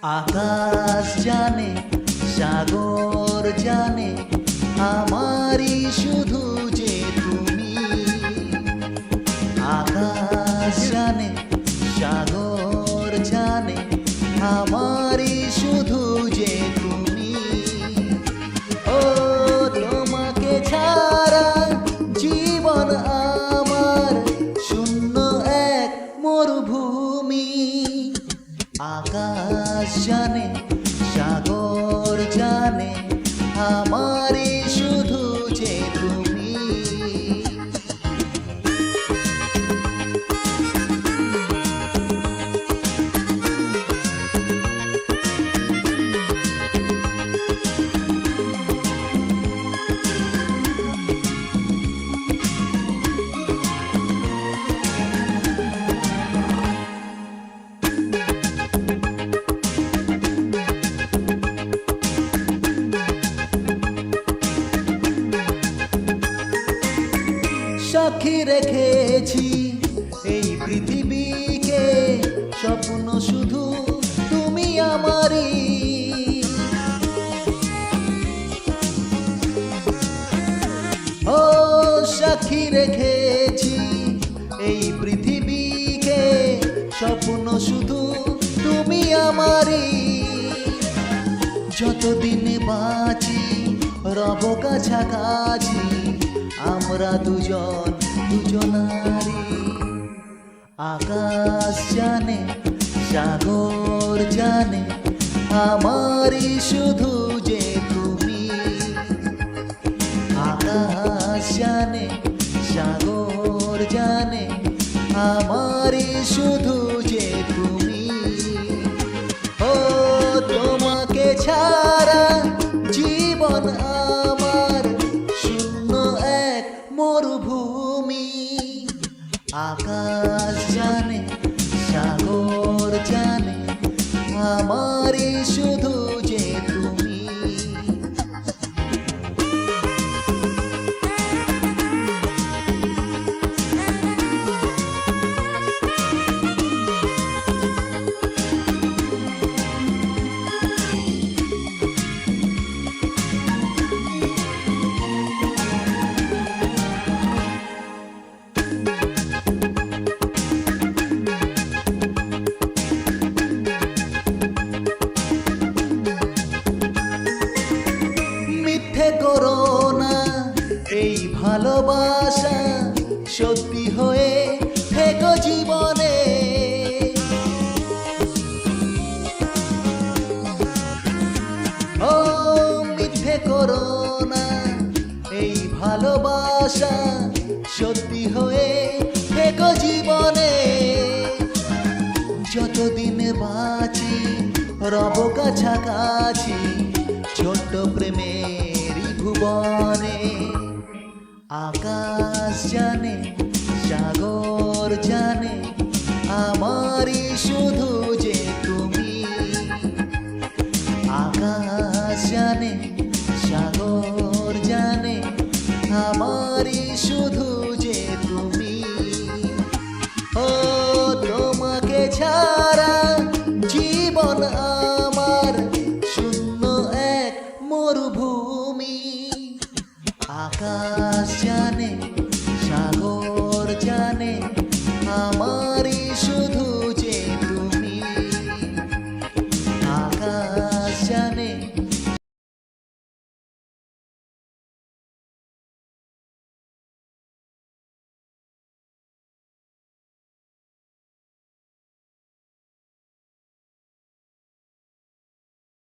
আকাশ জানে, সাগর জানে, আমারই শুধু যে তুমি। আকাশ জানে, সাগর জানে, আমারই শুধু যে তুমি। ও তোমাকে ছাড়া জীবন আমার শূন্য এক মরুভূমি। আকাশ জানে, সাগর জানে, আমারই শুধু যে তুমি। সাক্ষী রেখেছি এই পৃথিবীকে, স্বপ্ন শুধু তুমি আমারই। ও সাক্ষী রেখেছি এই পৃথিবীকে, স্বপ্ন শুধু তুমি আমারই। যতদিন বাঁচি রব কাছাকাছি, আমরা দুজন দুজনারি। আকাশ জানে, সাগর জানে, আমারই শুধু যে তুমি। আকাশ জানে, সাগর জানে, আমারই শুধু যে তুমি। ও তোমাকে ছাড়া জীবন আমার শূন্য এক মরুভূমি। আকাশ জানে, সাগর জানে, আমারই শুধু যে তুমি। মিথ্যে করো না এই ভালোবাসা, সত্যি হয়ে থেকো জীবনে। ও মিথ্যে করো না এই ভালোবাসা, সত্যি হয়ে থেকো জীবনে। যতদিন বাঁচি রব কাছাকাছি, ছোট্ট প্রেমেরই ভুবনে। আকাশ জানে, সাগর জানে, আমারই শুধু যে তুমি। আকাশ জানে, সাগর জানে, আমারই শুধু যে তুমি। ও তোমাকে ছাড়া জীবন আমার শূন্য এক মরুভূমি। আকাশ জানে, সাগর জানে, আমারই শুধু যে তুমি। আকাশ জানে,